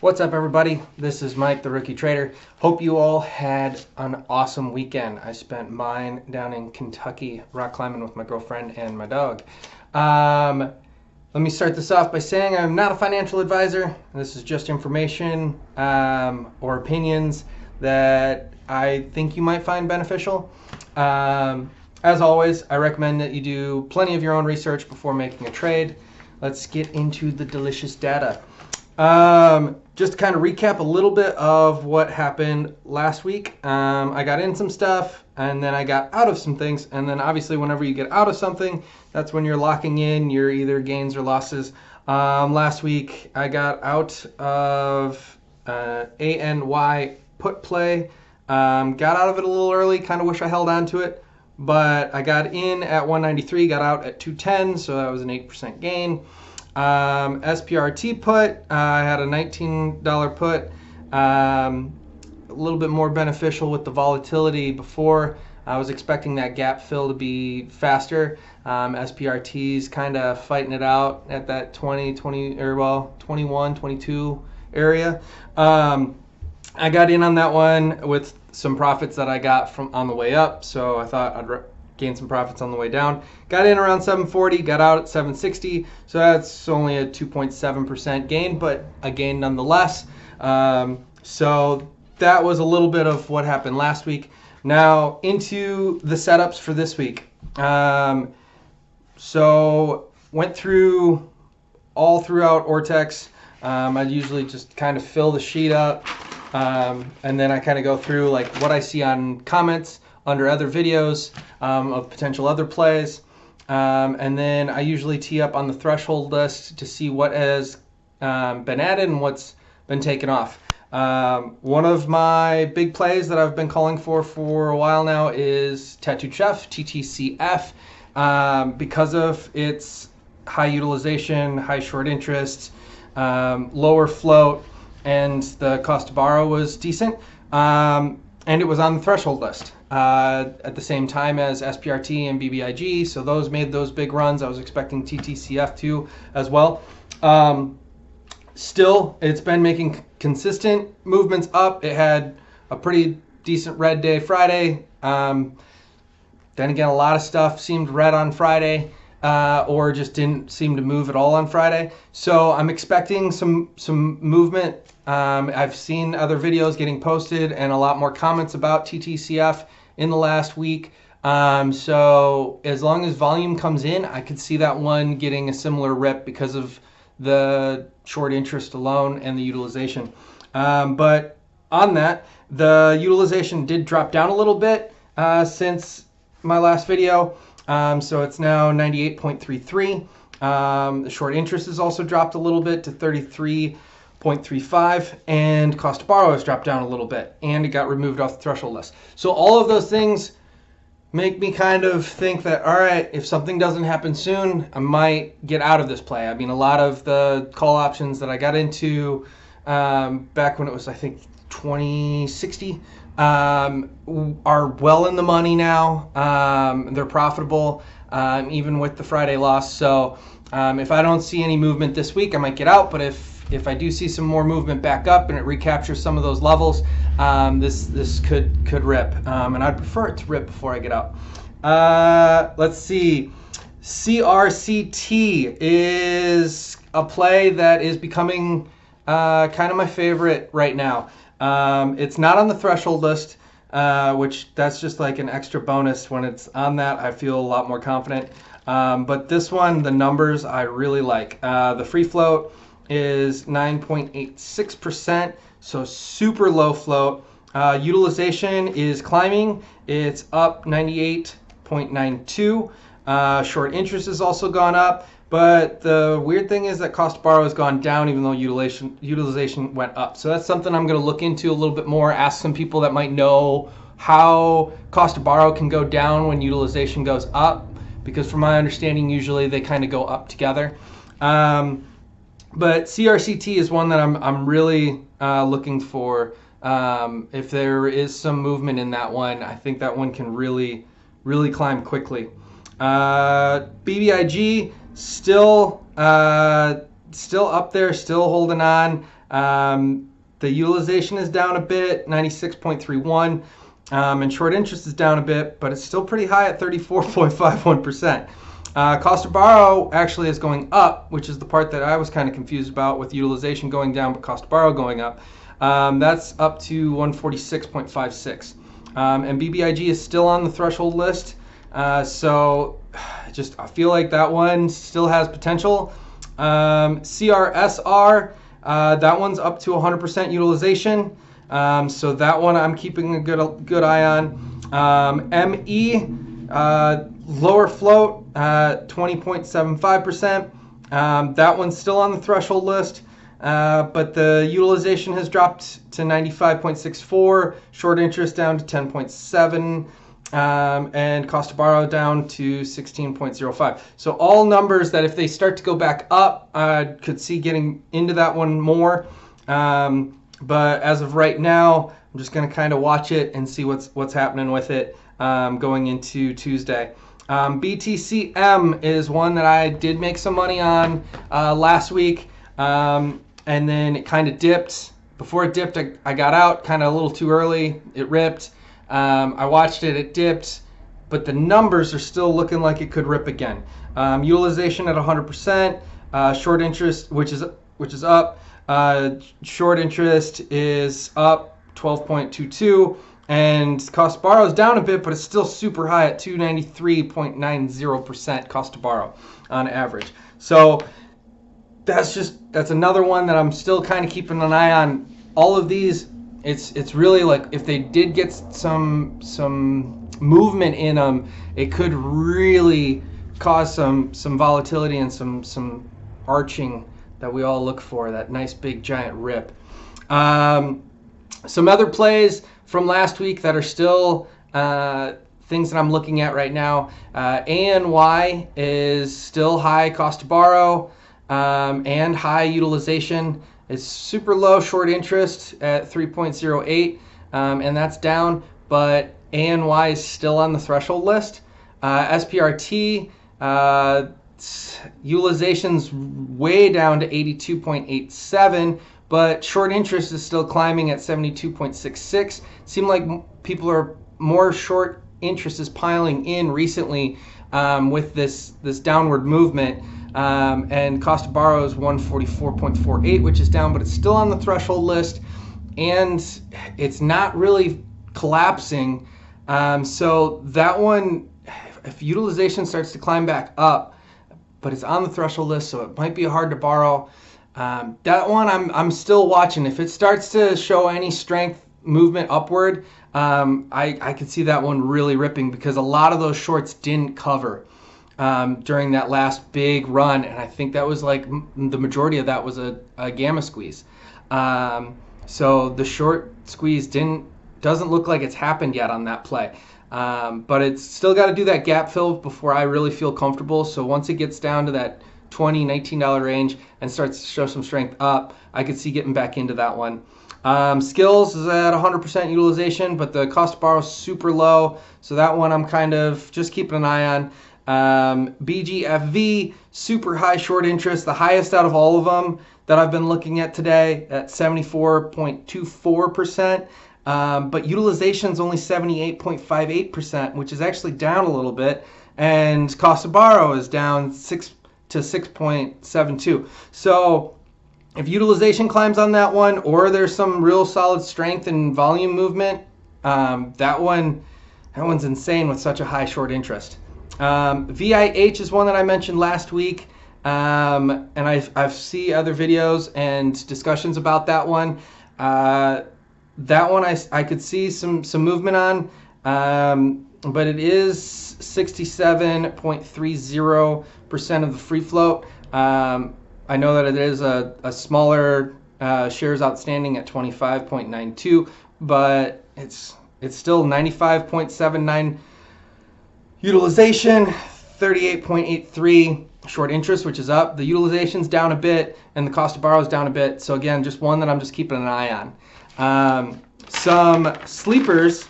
What's up, everybody? This is Mike, the Rookie Trader. Hope you all had an awesome weekend. I spent mine down in Kentucky rock climbing with my girlfriend and my dog. Let me start this off by saying I'm not a financial advisor. This is just information or opinions that I think you might find beneficial. As always, I recommend that you do plenty of your own research before making a trade. Let's get into the delicious data. Just to kind of recap a little bit of what happened last week. I got in some stuff and then I got out of some things, and then obviously whenever you get out of something, that's when you're locking in your either gains or losses. Last week I got out of ANY put play. Got out of it a little early, kind of wish I held on to it, but I got in at 193, got out at 210, so that was an 8% gain. SPRT put, I had a $19 put, a little bit more beneficial with the volatility before. I was expecting that gap fill to be faster. SPRT's kind of fighting it out at that 21, 22 area. I got in on that one with some profits that I got from on the way up, so I thought I'd gain some profits on the way down. Got in around 740, got out at 760, so that's only a 2.7% gain, but a gain nonetheless. So that was a little bit of what happened last week. Now into the setups for this week. So went through all throughout Ortex. I usually just kind of fill the sheet up, and then I kind of go through like what I see on comments under other videos of potential other plays, and then I usually tee up on the threshold list to see what has been added and what's been taken off. One of my big plays that I've been calling for a while now is Tattooed Chef, TTCF, because of its high utilization, high short interest, lower float, and the cost to borrow was decent, and it was on the threshold list at the same time as SPRT and BBIG, so those made those big runs. I was expecting TTCF to as well. Still, it's been making consistent movements up. It had a pretty decent red day Friday. Then again, a lot of stuff seemed red on Friday, or just didn't seem to move at all on Friday. So I'm expecting some movement. I've seen other videos getting posted and a lot more comments about TTCF in the last week. So as long as volume comes in, I could see that one getting a similar rip because of the short interest alone and the utilization. But on that, the utilization did drop down a little bit since my last video. So it's now 98.33. The short interest has also dropped a little bit to 33.35, and cost to borrow has dropped down a little bit, and it got removed off the threshold list. So all of those things make me kind of think that, all right, if something doesn't happen soon, I might get out of this play. I mean, a lot of the call options that I got into back when it was, I think, 2060 are well in the money now. They're profitable, even with the Friday loss. So if I don't see any movement this week, I might get out. But if I do see some more movement back up and it recaptures some of those levels, this could rip. And I'd prefer it to rip before I get out. Let's see. CRCT is a play that is becoming kind of my favorite right now. It's not on the threshold list, which that's just like an extra bonus. When it's on that, I feel a lot more confident. But this one, the numbers I really like. The free float is 9.86%, so super low float. Utilization is climbing. It's up 98.92. Short interest has also gone up. But the weird thing is that cost to borrow has gone down even though utilization went up. So that's something I'm going to look into a little bit more, ask some people that might know how cost to borrow can go down when utilization goes up, because from my understanding, usually they kind of go up together. But CRCT is one that I'm really looking for. If there is some movement in that one, I think that one can really climb quickly. BBIG still up there, still holding on. The utilization is down a bit, 96.31, and short interest is down a bit, but it's still pretty high at 34.51%. Cost to borrow actually is going up, which is the part that I was kind of confused about, with utilization going down but cost to borrow going up. That's up to 146.56. And BBIG is still on the threshold list. So I feel like that one still has potential. CRSR, that one's up to 100% utilization. So that one I'm keeping a good eye on. ME, lower float, 20.75%. That one's still on the threshold list. But the utilization has dropped to 95.64, short interest down to 10.7, and cost to borrow down to 16.05. So all numbers that if they start to go back up, I could see getting into that one more. But as of right now, I'm just going to kind of watch it and see what's happening with it going into Tuesday. BTCM is one that I did make some money on last week. And then it kind of dipped. Before it dipped, I got out kind of a little too early. It ripped. I watched it. It dipped. But the numbers are still looking like it could rip again. Utilization at 100%. Short interest, which is up. Short interest is up 12.22. And cost to borrow is down a bit, but it's still super high at 293.90% cost to borrow on average. So that's another one that I'm still kind of keeping an eye on. All of these, it's really like if they did get some movement in them, it could really cause some volatility and some arching that we all look for, that nice big giant rip. Some other plays from last week that are still things that I'm looking at right now. ANY is still high cost to borrow. And high utilization. It's super low short interest at 3.08, and that's down, but ANY is still on the threshold list. SPRT, utilization's way down to 82.87, but short interest is still climbing at 72.66. Seemed like people are more short interest is piling in recently with this downward movement. And cost to borrow is 144.48, which is down, but it's still on the threshold list, and it's not really collapsing. So that one, if utilization starts to climb back up, but it's on the threshold list, so it might be hard to borrow. That one I'm still watching. If it starts to show any strength movement upward, I could see that one really ripping, because a lot of those shorts didn't cover during that last big run, and I think that was like the majority of that was a gamma squeeze. So the short squeeze doesn't look like it's happened yet on that play, but it's still got to do that gap fill before I really feel comfortable. So once it gets down to that $19 range and starts to show some strength up, I could see getting back into that one. Skills is at 100% utilization, but the cost to borrow is super low, so that one I'm kind of just keeping an eye on. BGFV, super high short interest, the highest out of all of them that I've been looking at today at 74.24%, but utilization is only 78.58%, which is actually down a little bit, and cost to borrow is down 6 to 6.72. So if utilization climbs on that one, or there's some real solid strength and volume movement, that one's insane with such a high short interest. VIH is one that I mentioned last week, and I've seen other videos and discussions about that one. That one I could see some movement on, but it is 67.30% of the free float. I know that it is a smaller shares outstanding at 25.92, but it's still 95.79 utilization, 38.83 short interest, which is up. The utilization's down a bit, and the cost to borrow is down a bit. So again, just one that I'm just keeping an eye on. Some sleepers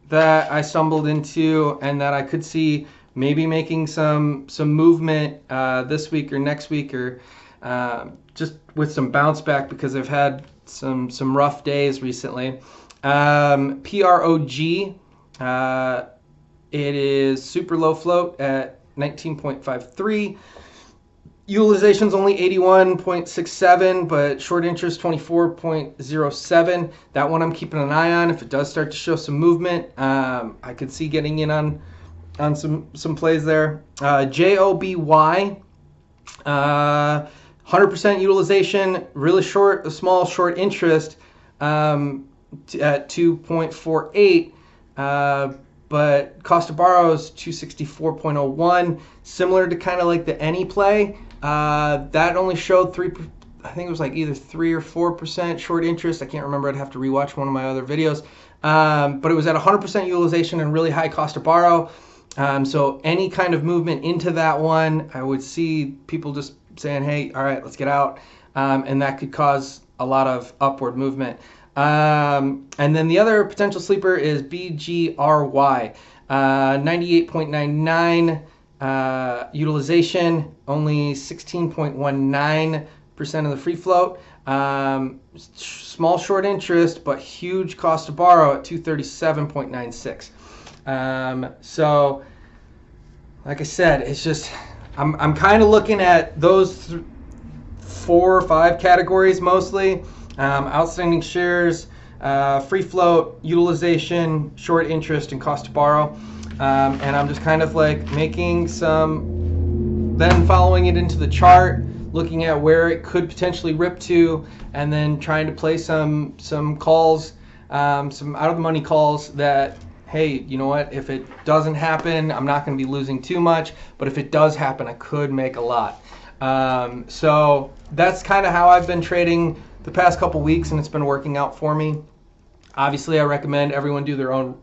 that I stumbled into and that I could see maybe making some movement this week or next week, or just with some bounce back, because they've had some rough days recently. PROG, it is super low float at 19.53. Utilization's only 81.67, but short interest 24.07. That one I'm keeping an eye on. If it does start to show some movement, I could see getting in on some plays there. JOBY, 100% utilization, really short, a small short interest at 2.48. But cost to borrow is 264.01, similar to kind of like the any play. That only showed I think it was like either 3 or 4% short interest. I can't remember. I'd have to rewatch one of my other videos. But it was at 100% utilization and really high cost to borrow. So any kind of movement into that one, I would see people just saying, hey, all right, let's get out. And that could cause a lot of upward movement. And then the other potential sleeper is BGRY, 98.99 utilization, only 16.19% of the free float. Small short interest, but huge cost to borrow at 237.96. So, like I said, it's just I'm kind of looking at those 4 or 5 categories mostly. Outstanding shares, free float, utilization, short interest, and cost to borrow. And I'm just kind of like making then following it into the chart, looking at where it could potentially rip to, and then trying to play some calls, some out of the money calls that, hey, you know what, if it doesn't happen, I'm not going to be losing too much, but if it does happen, I could make a lot. So that's kind of how I've been trading the past couple weeks, and it's been working out for me. Obviously, I recommend everyone do their own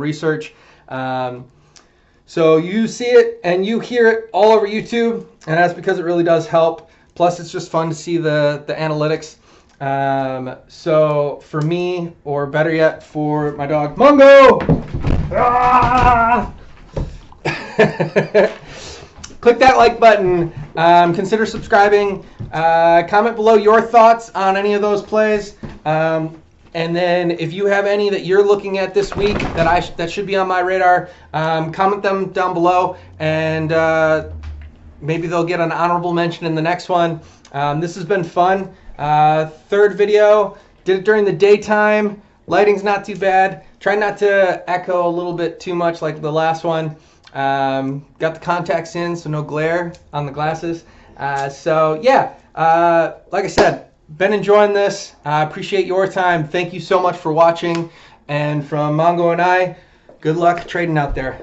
research. So you see it and you hear it all over YouTube, and that's because it really does help. Plus, it's just fun to see the analytics. So for me, or better yet, for my dog Mungo, click that like button. Consider subscribing. Comment below your thoughts on any of those plays. And then if you have any that you're looking at this week that should be on my radar, comment them down below, and maybe they'll get an honorable mention in the next one. This has been fun. Third video, did it during the daytime. Lighting's not too bad. Try not to echo a little bit too much like the last one. Got the contacts in, so no glare on the glasses. So yeah, like I said, been enjoying this. I appreciate your time. Thank you so much for watching. And from Mongo and I, good luck trading out there.